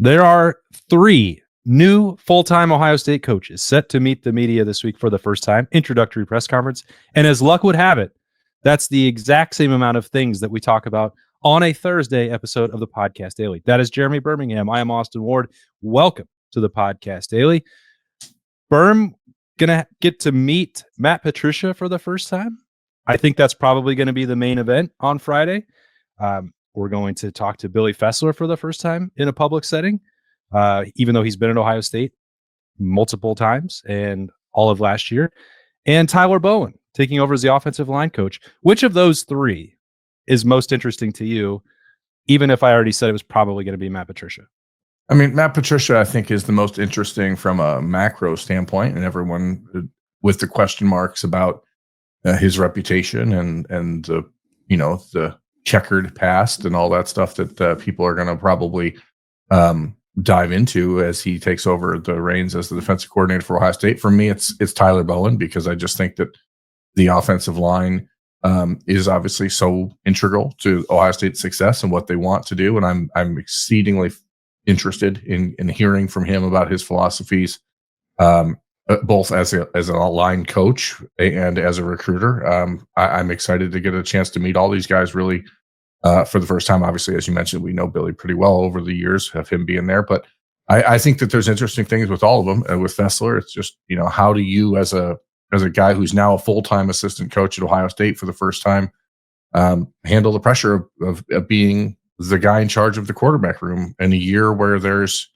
There are 3 new full-time Ohio State coaches set to meet the media this week for the first time, introductory press conference. And as luck would have it, that's the exact same amount of things that we talk about on a Thursday episode of the Podcast Daily. That is Jeremy Birmingham. I am Austin Ward. Welcome to the Podcast Daily. Berm gonna get to meet Matt Patricia for the first time. I think that's probably going to be the main event on Friday. We're going to talk to Billy Fessler for the first time in a public setting, even though he's been at Ohio State multiple times and all of last year. And Tyler Bowen taking over as the offensive line coach. Which of those 3 is most interesting to you, even if I already said it was probably going to be Matt Patricia? I mean, Matt Patricia, I think, is the most interesting from a macro standpoint, and everyone with the question marks about his reputation and the checkered past and all that stuff that people are going to probably dive into as he takes over the reins as the defensive coordinator for Ohio State. For me, it's Tyler Bowen, because I just think that the offensive line is obviously so integral to Ohio State's success and what they want to do, and I'm exceedingly interested in hearing from him about his philosophies, both as an line coach and as a recruiter. I'm excited to get a chance to meet all these guys really for the first time. Obviously, as you mentioned, we know Billy pretty well over the years of him being there, but I think that there's interesting things with all of them. With Fessler, it's just, how do you, as a guy who's now a full-time assistant coach at Ohio State for the first time, handle the pressure of being the guy in charge of the quarterback room in a year where there's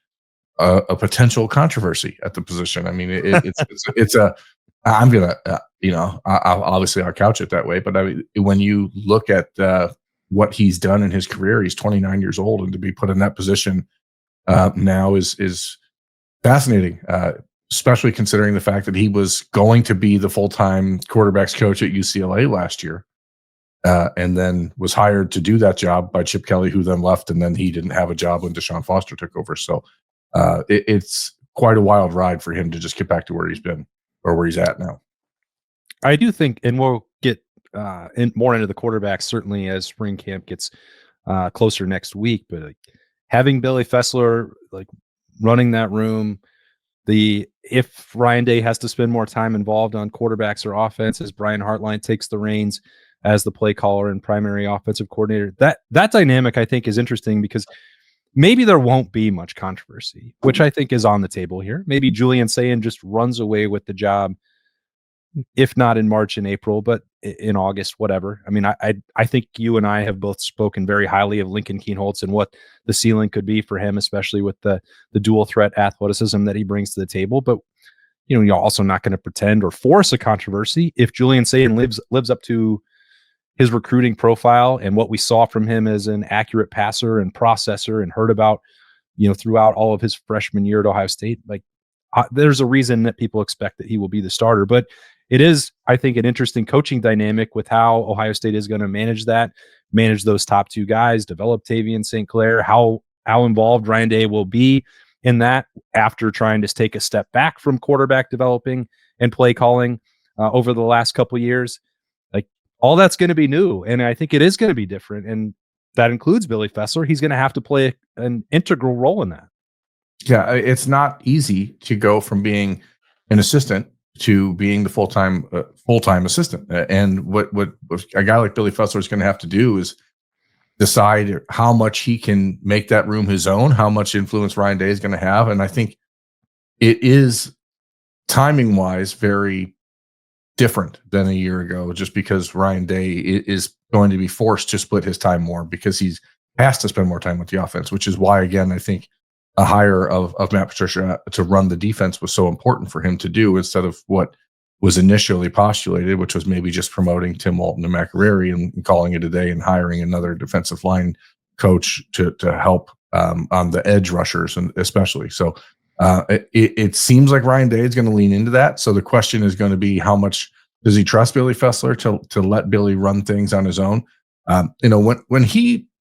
a potential controversy at the position. I mean, I'm gonna, obviously I'll couch it that way, but I mean, when you look at what he's done in his career, he's 29 years old, and to be put in that position now is fascinating, especially considering the fact that he was going to be the full-time quarterbacks coach at UCLA last year, and then was hired to do that job by Chip Kelly, who then left, and then he didn't have a job when Deshaun Foster took over. So it's quite a wild ride for him to just get back to where he's been or where he's at now. I do think, and we'll get more into the quarterbacks certainly as spring camp gets closer next week, but having Billy Fessler running that room, if Ryan Day has to spend more time involved on quarterbacks or offense as Brian Hartline takes the reins as the play caller and primary offensive coordinator, that dynamic I think is interesting, because maybe there won't be much controversy, which I think is on the table here. Maybe Julian Sayin just runs away with the job, if not in March and April, but in August, whatever. I mean, I think you and I have both spoken very highly of Lincoln Kienholz and what the ceiling could be for him, especially with the dual threat athleticism that he brings to the table. But you're also not going to pretend or force a controversy if Julian Sayin lives up to his recruiting profile and what we saw from him as an accurate passer and processor and heard about, throughout all of his freshman year at Ohio State. There's a reason that people expect that he will be the starter, but it is, I think, an interesting coaching dynamic with how Ohio State is going to manage those top 2 guys, develop Tavian St. Clair, how involved Ryan Day will be in that after trying to take a step back from quarterback developing and play calling over the last couple of years. All that's going to be new, and I think it is going to be different, and that includes Billy Fessler. He's going to have to play an integral role in that. Yeah, it's not easy to go from being an assistant to being the full-time assistant. And what a guy like Billy Fessler is going to have to do is decide how much he can make that room his own, how much influence Ryan Day is going to have. And I think it is, timing-wise, very different than a year ago, just because Ryan Day is going to be forced to split his time more because he has to spend more time with the offense, which is why, again, I think a hire of Matt Patricia to run the defense was so important for him to do, instead of what was initially postulated, which was maybe just promoting Tim Walton to McArary and calling it a day and hiring another defensive line coach to help on the edge rushers, and especially. So it seems like Ryan Day is going to lean into that. So the question is going to be, how much does he trust Billy Fessler to let Billy run things on his own? When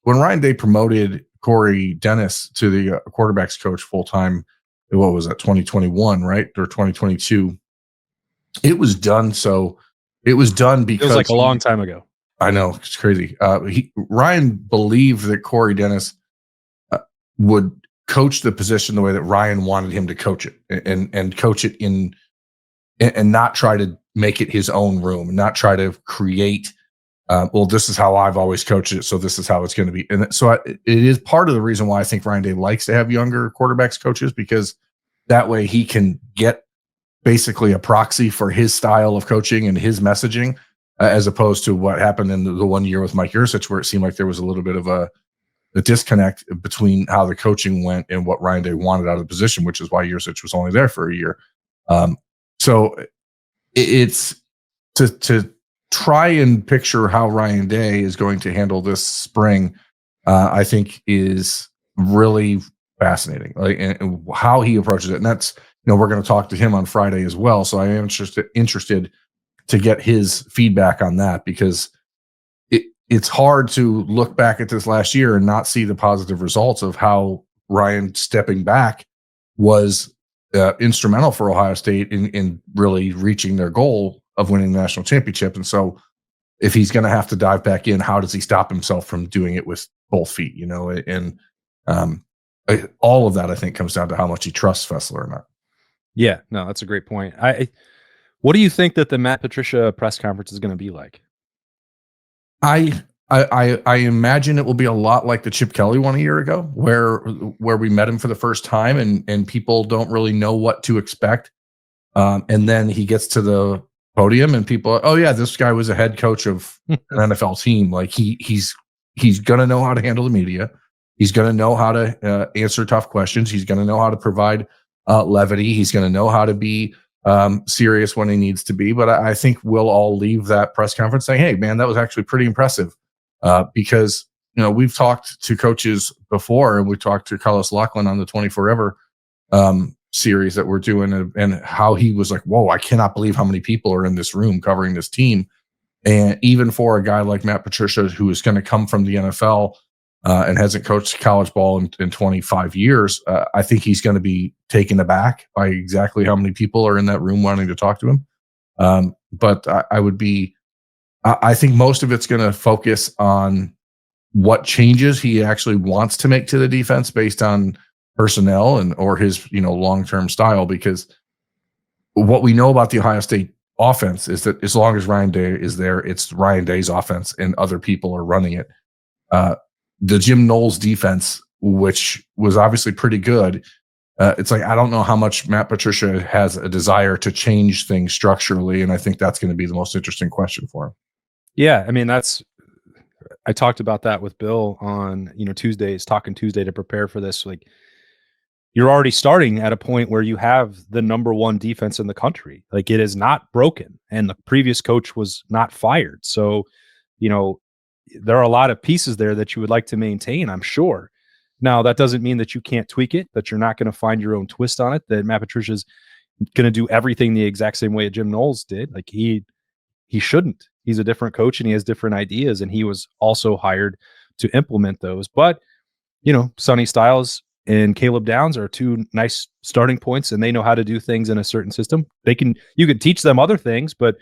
Ryan Day promoted Corey Dennis to the quarterbacks coach full time, what was that, 2021, right, or 2022? It was done. So it was done because it was a long time ago. I know, it's crazy. Ryan believed that Corey Dennis would coach the position the way that Ryan wanted him to coach it, and coach it and not try to make it his own room, and not try to create. Well, this is how I've always coached it, so this is how it's going to be. And so it is part of the reason why I think Ryan Day likes to have younger quarterbacks coaches, because that way he can get basically a proxy for his style of coaching and his messaging, as opposed to what happened in the 1 year with Mike Yurcich, where it seemed like there was a little bit of a disconnect between how the coaching went and what Ryan Day wanted out of the position, which is why Yurcich was only there for a year. So it's to try and picture how Ryan Day is going to handle this spring, I think is really fascinating, like, and how he approaches it. And that's, we're going to talk to him on Friday as well. So I am interested to get his feedback on that, because it's hard to look back at this last year and not see the positive results of how Ryan stepping back was instrumental for Ohio State in really reaching their goal of winning the national championship. And so if he's going to have to dive back in, how does he stop himself from doing it with both feet, and all of that, I think, comes down to how much he trusts Fessler or not. Yeah, no, that's a great point. What do you think that the Matt Patricia press conference is going to be like? I imagine it will be a lot like the Chip Kelly one a year ago, where we met him for the first time and people don't really know what to expect. And then he gets to the podium and people are, oh yeah, this guy was a head coach of an NFL team. Like he's going to know how to handle the media. He's going to know how to answer tough questions. He's going to know how to provide levity. He's going to know how to be serious when he needs to be. But I think we'll all leave that press conference saying, hey man, that was actually pretty impressive. Because, we've talked to coaches before, and we talked to Carlos Loughlin on the 24 Ever series that we're doing, and how he was like, whoa, I cannot believe how many people are in this room covering this team. And even for a guy like Matt Patricia, who is going to come from the NFL and hasn't coached college ball in 25 years, I think he's going to be taken aback by exactly how many people are in that room wanting to talk to him. But I think most of it's going to focus on what changes he actually wants to make to the defense based on personnel or his, long-term style, because what we know about the Ohio State offense is that as long as Ryan Day is there, it's Ryan Day's offense and other people are running it. The Jim Knowles defense, which was obviously pretty good, it's like, I don't know how much Matt Patricia has a desire to change things structurally. And I think that's going to be the most interesting question for him. Yeah, I mean, I talked about that with Bill on, Talking Tuesday to prepare for this. Like, you're already starting at a point where you have the number one defense in the country. Like, it is not broken, and the previous coach was not fired. So, there are a lot of pieces there that you would like to maintain, I'm sure. Now, that doesn't mean that you can't tweak it, that you're not going to find your own twist on it, that Matt Patricia's going to do everything the exact same way Jim Knowles did. Like, he shouldn't. He's a different coach and he has different ideas, and he was also hired to implement those. But, Sonny Styles and Caleb Downs are two nice starting points, and they know how to do things in a certain system. You can teach them other things, but,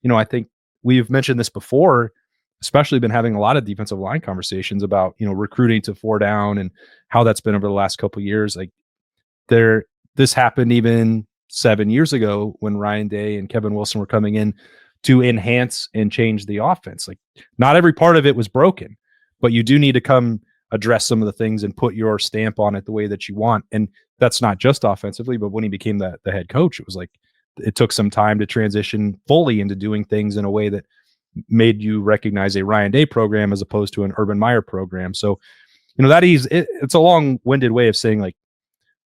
I think we've mentioned this before, especially been having a lot of defensive line conversations about, recruiting to 4 down and how that's been over the last couple of years. Like, this happened even 7 years ago when Ryan Day and Kevin Wilson were coming in to enhance and change the offense. Like, not every part of it was broken, but you do need to come address some of the things and put your stamp on it the way that you want. And that's not just offensively, but when he became the head coach, it was like, it took some time to transition fully into doing things in a way that made you recognize a Ryan Day program as opposed to an Urban Meyer program. So, it's a long-winded way of saying, like,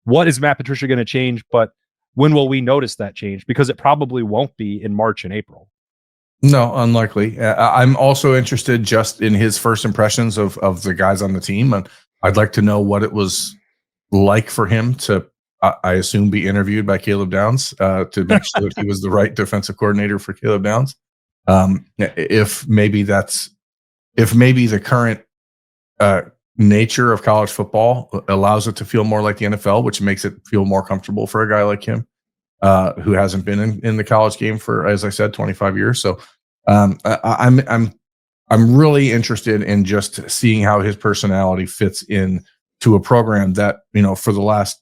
what is Matt Patricia going to change? But when will we notice that change? Because it probably won't be in March and April. No, unlikely. I'm also interested just in his first impressions of the guys on the team. And I'd like to know what it was like for him to, I assume, be interviewed by Caleb Downs to make sure that he was the right defensive coordinator for Caleb Downs. If maybe the current nature of college football allows it to feel more like the NFL, which makes it feel more comfortable for a guy like him, who hasn't been in the college game for, as I said, 25 years. So I'm really interested in just seeing how his personality fits in to a program that, you know, for the last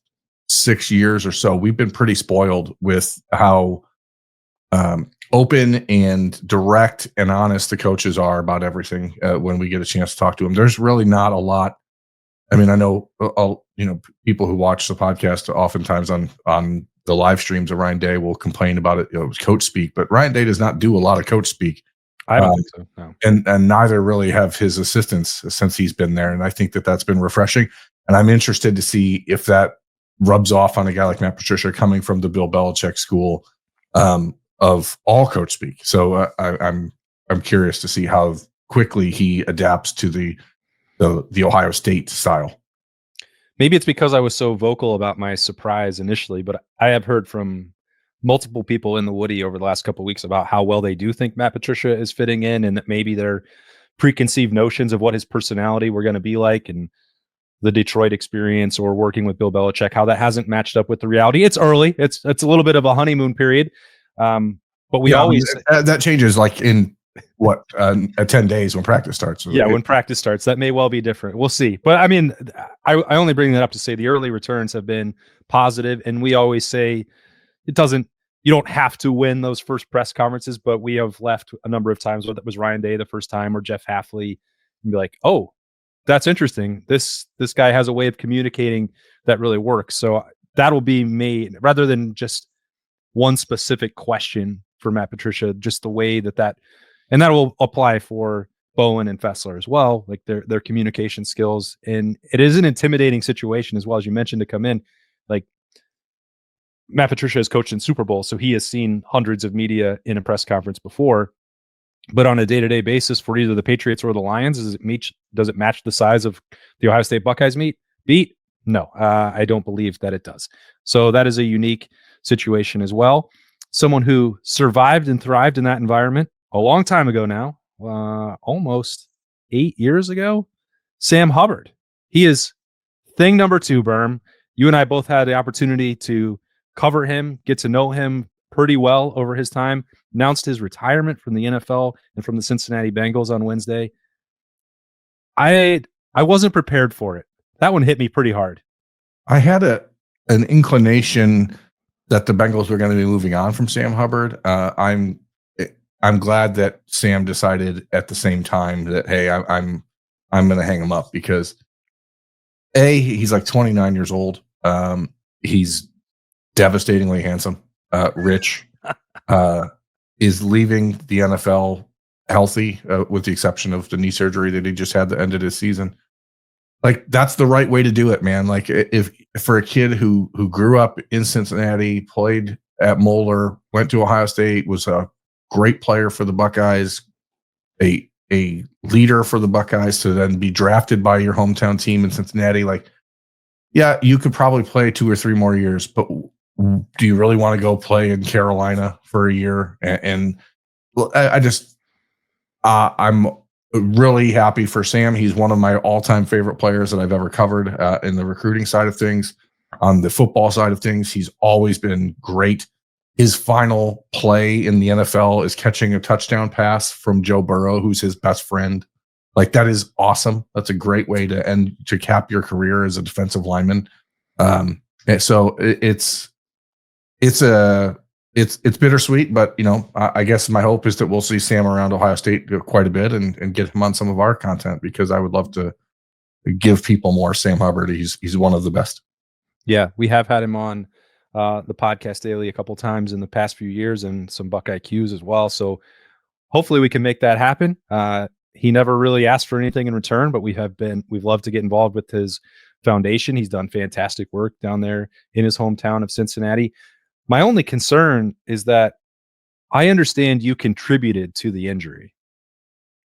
6 years or so, we've been pretty spoiled with how open and direct and honest the coaches are about everything when we get a chance to talk to them. There's really not a lot. I mean, I know, you know, people who watch the podcast oftentimes on the live streams of Ryan Day will complain about it, you know, coach speak, but Ryan Day does not do a lot of coach speak. I don't think so. No. And neither really have his assistants since he's been there. And I think that that's been refreshing. And I'm interested to see if that rubs off on a guy like Matt Patricia coming from the Bill Belichick school of all coach speak. So I'm curious to see how quickly he adapts to the Ohio State style. Maybe it's because I was so vocal about my surprise initially, but I have heard from multiple people in the Woody over the last couple of weeks about how well they do think Matt Patricia is fitting in, and that maybe their preconceived notions of what his personality were going to be like and the Detroit experience or working with Bill Belichick, how that hasn't matched up with the reality. It's early. It's a little bit of a honeymoon period. But we always that changes like in 10 days when practice starts. Yeah, when practice starts, that may well be different. We'll see. But I mean, I only bring that up to say the early returns have been positive, and we always say you don't have to win those first press conferences, but we have left a number of times, whether it was Ryan Day the first time or Jeff Hafley, and be like, oh, that's interesting. This guy has a way of communicating that really works. So that'll be made rather than just one specific question for Matt Patricia, just the way that and that will apply for Bowen and Fessler as well, like their communication skills. And it is an intimidating situation as well, as you mentioned, to come in. Like Matt Patricia has coached in Super Bowl, so he has seen hundreds of media in a press conference before. But on a day-to-day basis for either the Patriots or the Lions, does it match the size of the Ohio State Buckeyes beat? No, I don't believe that it does. So that is a unique situation as well. Someone who survived and thrived in that environment a long time ago now, almost 8 years ago, Sam Hubbard. He is thing number 2, Berm. You and I both had the opportunity to cover him, get to know him pretty well over his time, announced his retirement from the NFL and from the Cincinnati Bengals on Wednesday. I wasn't prepared for it. That one hit me pretty hard. I had an inclination that the Bengals were going to be moving on from Sam Hubbard. I'm glad that Sam decided at the same time that, hey, I'm going to hang him up because he's like 29 years old. He's devastatingly handsome, rich, is leaving the NFL healthy, with the exception of the knee surgery that he just had the end of his season. Like, that's the right way to do it, man. Like, if for a kid who grew up in Cincinnati, played at Moeller, went to Ohio State, was a great player for the Buckeyes, a leader for the Buckeyes, to then be drafted by your hometown team in Cincinnati. Like, yeah, you could probably play 2 or 3 more years, but do you really want to go play in Carolina for a year? And I'm really happy for Sam. He's one of my all-time favorite players that I've ever covered in the recruiting side of things. On the football side of things, he's always been great. His final play in the NFL is catching a touchdown pass from Joe Burrow, who's his best friend. Like, that is awesome. That's a great way to cap your career as a defensive lineman. And so it's bittersweet, but you know, I guess my hope is that we'll see Sam around Ohio State quite a bit and get him on some of our content, because I would love to give people more Sam Hubbard. He's one of the best. Yeah, we have had him on the podcast daily a couple times in the past few years, and some Buckeye Qs as well. So hopefully we can make that happen. He never really asked for anything in return, but we've loved to get involved with his foundation. He's done fantastic work down there in his hometown of Cincinnati. My only concern is that I understand you contributed to the injury.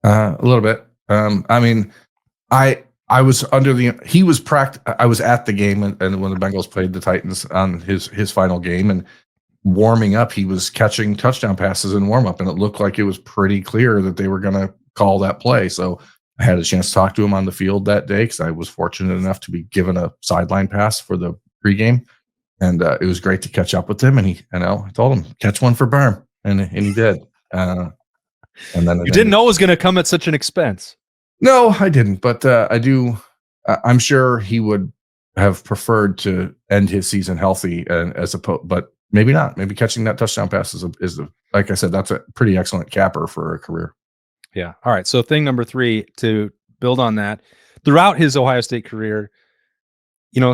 A little bit. I mean, I was I was at the game and when the Bengals played the Titans on his final game, and warming up, he was catching touchdown passes in warm up, and it looked like it was pretty clear that they were going to call that play. So I had a chance to talk to him on the field that day, because I was fortunate enough to be given a sideline pass for the pregame. And it was great to catch up with him. And I told him, catch one for Berm. And he did. And then you didn't know it was going to come at such an expense. No, I didn't. But I do I'm sure he would have preferred to end his season healthy, and but maybe not. Maybe catching that touchdown pass is like I said, that's a pretty excellent capper for a career. Yeah. All right. So thing number 3, to build on that, throughout his Ohio State career,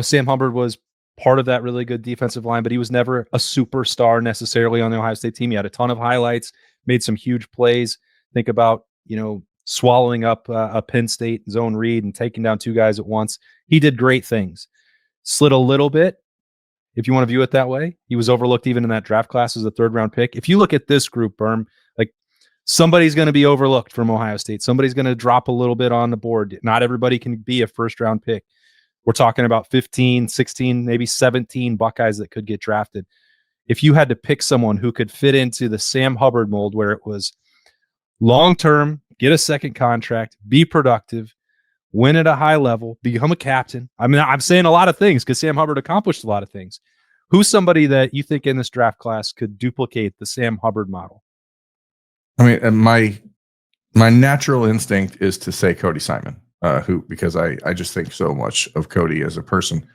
Sam Hubbard was part of that really good defensive line, but he was never a superstar necessarily on the Ohio State team. He had a ton of highlights, made some huge plays. Think about, swallowing up a Penn State zone read and taking down 2 guys at once. He did great things. Slid a little bit, if you want to view it that way. He was overlooked even in that draft class as a 3rd-round pick. If you look at this group, Berm, like, somebody's going to be overlooked from Ohio State. Somebody's going to drop a little bit on the board. Not everybody can be a 1st-round pick. We're talking about 15, 16, maybe 17 Buckeyes that could get drafted. If you had to pick someone who could fit into the Sam Hubbard mold, where it was long-term, get a 2nd contract, be productive, win at a high level, become a captain. I mean, I'm saying a lot of things because Sam Hubbard accomplished a lot of things. Who's somebody that you think in this draft class could duplicate the Sam Hubbard model? I mean, my natural instinct is to say Cody Simon, because I just think so much of Cody as a person.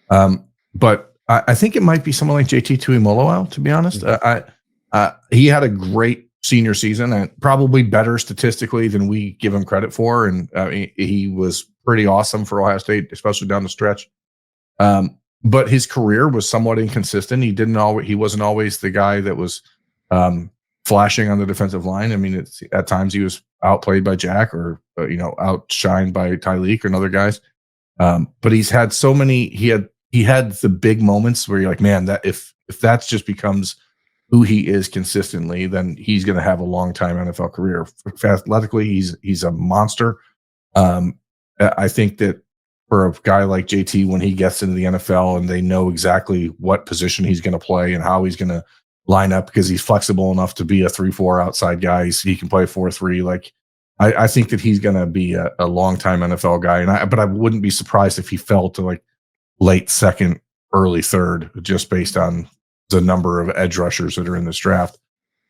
But I think it might be someone like JT Tuimoloau, to be honest. He had a great senior season and probably better statistically than we give him credit for. And he was pretty awesome for Ohio State, especially down the stretch. But his career was somewhat inconsistent. He wasn't always the guy that was flashing on the defensive line. I mean, at times he was outplayed by Jack or outshined by Tyleek and other guys. But he's had so many. He had the big moments where you're like, man, that if that's just becomes who he is consistently, then he's going to have a long time NFL career. Athletically, he's a monster. I think that for a guy like JT, when he gets into the NFL and they know exactly what position he's going to play and how he's going to line up, because he's flexible enough to be a 3-4 outside guy, so he can play 4-3. Like, I think that he's going to be a long-time NFL guy. But I wouldn't be surprised if he fell to like late 2nd, early 3rd, just based on the number of edge rushers that are in this draft.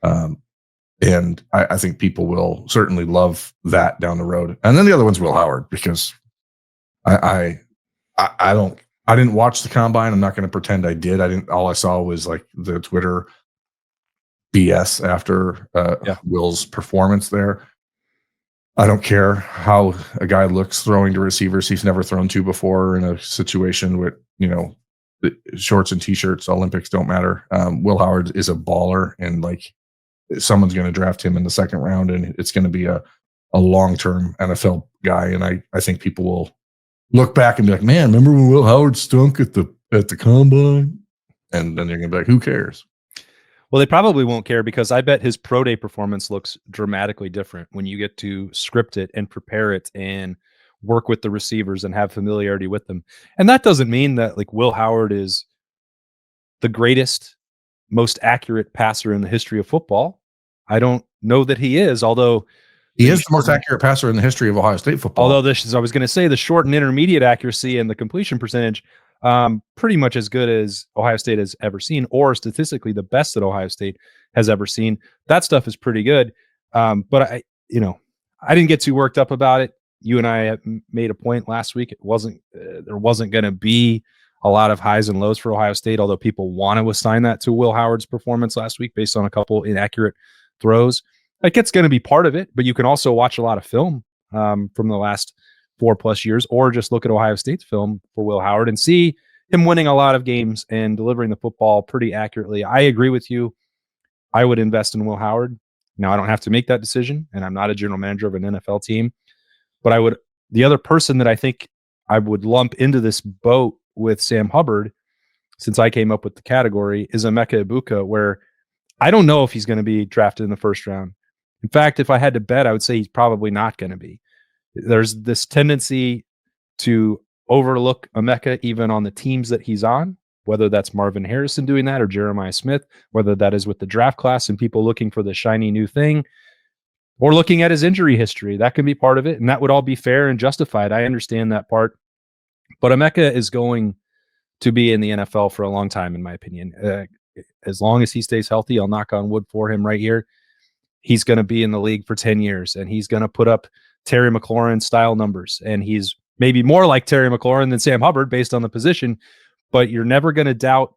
And I think people will certainly love that down the road. And then the other one's Will Howard, because I didn't watch the combine. I'm not going to pretend I did. All I saw was like the Twitter BS after Will's performance there. I don't care how a guy looks throwing to receivers he's never thrown to before in a situation with, shorts and t-shirts. Olympics don't matter. Will Howard is a baller, and like, someone's going to draft him in the 2nd round, and it's going to be a long-term NFL guy. And I think people will look back and be like, man, remember when Will Howard stunk at the combine? And then they're going to be like, who cares? Well, they probably won't care, because I bet his pro day performance looks dramatically different when you get to script it and prepare it and work with the receivers and have familiarity with them. And that doesn't mean that like Will Howard is the greatest, most accurate passer in the history of football. I don't know that he is, although he is the most accurate passer in the history of Ohio State football. Although I was going to say the short and intermediate accuracy and the completion percentage, pretty much as good as Ohio State has ever seen, or statistically the best that Ohio State has ever seen. That stuff is pretty good. But I didn't get too worked up about it. You and I made a point last week. There wasn't going to be a lot of highs and lows for Ohio State, although people want to assign that to Will Howard's performance last week based on a couple inaccurate throws. Like, it's going to be part of it, but you can also watch a lot of film from the last 4+ years, or just look at Ohio State's film for Will Howard and see him winning a lot of games and delivering the football pretty accurately. I agree with you. I would invest in Will Howard. Now, I don't have to make that decision, and I'm not a general manager of an NFL team, but the other person that I think I would lump into this boat with Sam Hubbard, since I came up with the category, is Emeka Egbuka, where I don't know if he's going to be drafted in the 1st round. In fact, if I had to bet, I would say he's probably not going to be. There's this tendency to overlook Emeka even on the teams that he's on, whether that's Marvin Harrison doing that or Jeremiah Smith, whether that is with the draft class and people looking for the shiny new thing, or looking at his injury history. That can be part of it, and that would all be fair and justified. I understand that part. But Emeka is going to be in the NFL for a long time, in my opinion. As long as he stays healthy, I'll knock on wood for him right here. He's going to be in the league for 10 years, and he's going to put up Terry McLaurin style numbers, and he's maybe more like Terry McLaurin than Sam Hubbard based on the position, but you're never going to doubt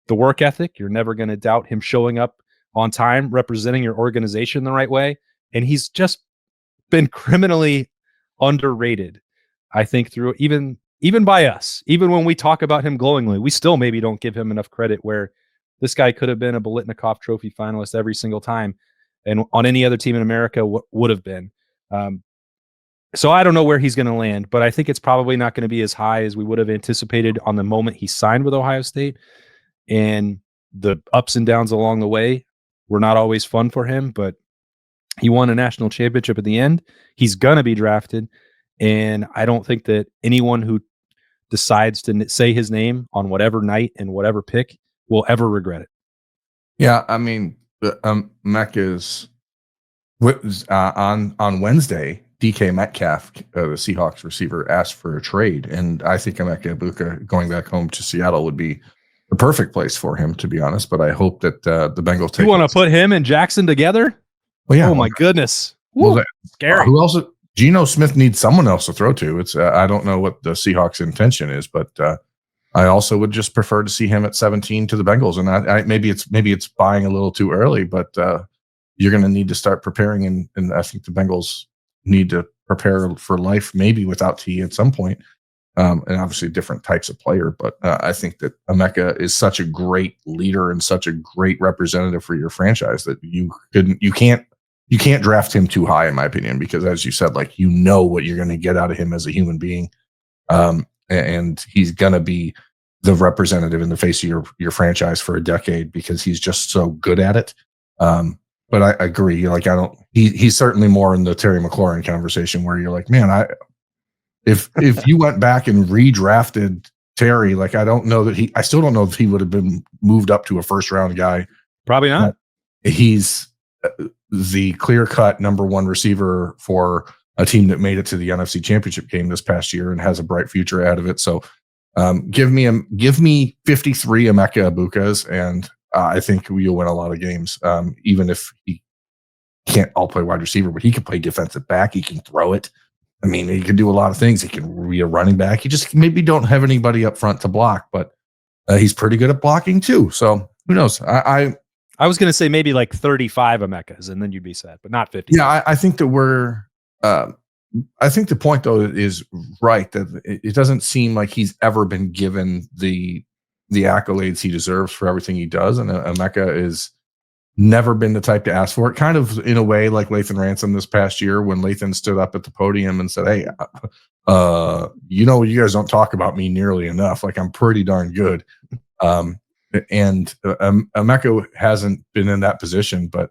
the work ethic. You're never going to doubt him showing up on time, representing your organization the right way. And he's just been criminally underrated, I think, through even by us. Even when we talk about him glowingly, we still maybe don't give him enough credit, where this guy could have been a Biletnikoff Trophy finalist every single time, and on any other team in America would have been. So I don't know where he's going to land, but I think it's probably not going to be as high as we would have anticipated on the moment he signed with Ohio State. And the ups and downs along the way were not always fun for him, but he won a national championship at the end. He's going to be drafted. And I don't think that anyone who decides to say his name on whatever night and whatever pick will ever regret it. Yeah, I mean, Mecca's on Wednesday, DK Metcalf, the Seahawks receiver, asked for a trade, and I think Emeka Egbuka going back home to Seattle would be the perfect place for him, to be honest. But I hope that the Bengals take. You want to put him and Jackson together? Well, yeah. Oh my goodness, well, scary. Who else? Geno Smith needs someone else to throw to. It's I don't know what the Seahawks' intention is, but I also would just prefer to see him at 17 to the Bengals. And maybe it's buying a little too early, but you're going to need to start preparing, and I think the Bengals need to prepare for life, maybe without T at some point, and obviously different types of player. But I think that Emeka is such a great leader and such a great representative for your franchise that you can't draft him too high, in my opinion, because as you said, like, you know what you're going to get out of him as a human being, and he's going to be the representative in the face of your franchise for a decade because he's just so good at it. But I agree. Like, he's certainly more in the Terry McLaurin conversation where you're like, man, if you went back and redrafted Terry, like, I still don't know if he would have been moved up to a first round guy. Probably not. He's the clear-cut number one receiver for a team that made it to the NFC Championship game this past year and has a bright future ahead of it. So give me 53 Emeka Egbukas, and I think you'll win a lot of games, even if he can't all play wide receiver, but he can play defensive back. He can throw it. I mean, he can do a lot of things. He can be a running back. He just maybe don't have anybody up front to block, but he's pretty good at blocking too. So who knows? I was going to say maybe like 35 Emekas, and then you'd be sad, but not 50. Yeah, I think that I think the point, though, is right, that it doesn't seem like he's ever been given the accolades he deserves for everything he does. And Emeka is never been the type to ask for it, kind of in a way like Lathan Ransom this past year when Lathan stood up at the podium and said, hey, you guys don't talk about me nearly enough. Like, I'm pretty darn good. And Emeka hasn't been in that position, but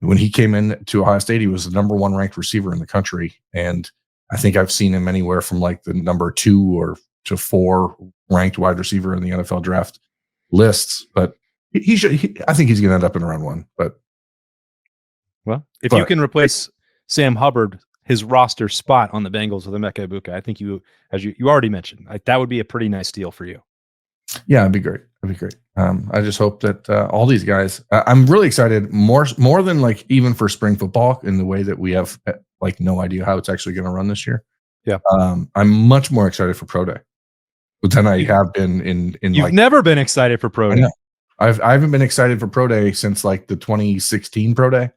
when he came in to Ohio State, he was the number one ranked receiver in the country. And I think I've seen him anywhere from like the number 2 or to 4 ranked wide receiver in the NFL draft lists. But I think he's going to end up in round 1. But if you can replace Sam Hubbard, his roster spot on the Bengals with Emeka Egbuka, I think as you already mentioned, that would be a pretty nice deal for you. Yeah, it'd be great. I just hope that all these guys, I'm really excited more than like even for spring football, in the way that we have like no idea how it's actually going to run this year. Yeah. I'm much more excited for Pro Day than I have been in You've never been excited for Pro Day. I haven't been excited for Pro Day since like the 2016 Pro Day.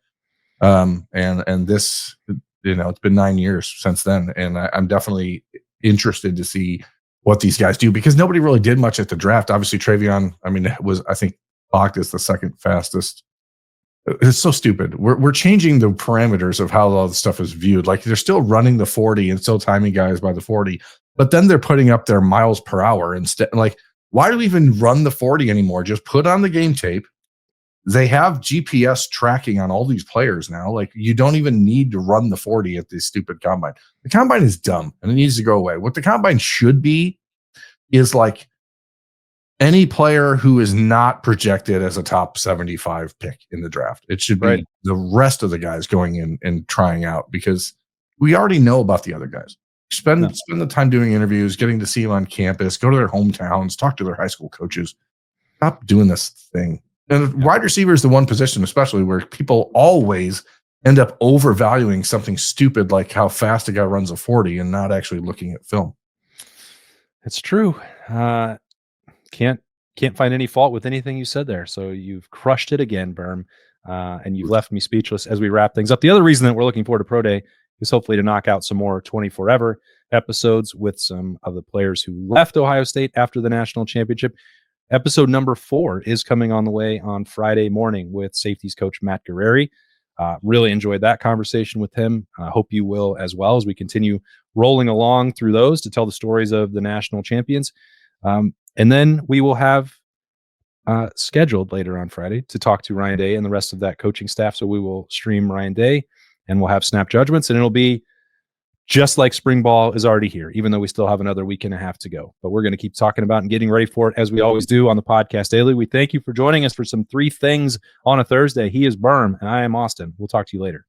And this, it's been 9 years since then. And I'm definitely interested to see what these guys do, because nobody really did much at the draft. Obviously, Travion, I think Bach is the second fastest. It's so stupid. We're changing the parameters of how all this stuff is viewed. Like, they're still running the 40 and still timing guys by the 40, but then they're putting up their miles per hour instead. Like, why do we even run the 40 anymore? Just put on the game tape. They have GPS tracking on all these players now. Like, you don't even need to run the 40 at this stupid combine. The combine is dumb and it needs to go away. What the combine should be is like any player who is not projected as a top 75 pick in the draft. It should be the rest of the guys going in and trying out, because we already know about the other guys. Spend the time doing interviews, getting to see them on campus, go to their hometowns, talk to their high school coaches. Stop doing this thing. And wide receiver is the one position, especially, where people always end up overvaluing something stupid like how fast a guy runs a 40 and not actually looking at film. It's true. Can't find any fault with anything you said there. So you've crushed it again, Berm, and you've left me speechless as we wrap things up. The other reason that we're looking forward to Pro Day is hopefully to knock out some more 24-ever episodes with some of the players who left Ohio State after the national championship. Episode number 4 is coming on the way on Friday morning with safeties coach Matt Guerreri. Really enjoyed that conversation with him. I hope you will as well as we continue rolling along through those to tell the stories of the national champions. And then we will have scheduled later on Friday to talk to Ryan Day and the rest of that coaching staff. So we will stream Ryan Day and we'll have snap judgments, and it'll be just like spring ball is already here, even though we still have another week and a half to go. But we're going to keep talking about and getting ready for it as we always do on the podcast daily. We thank you for joining us for some 3 things on a Thursday. He is Berm and I am Austin. We'll talk to you later.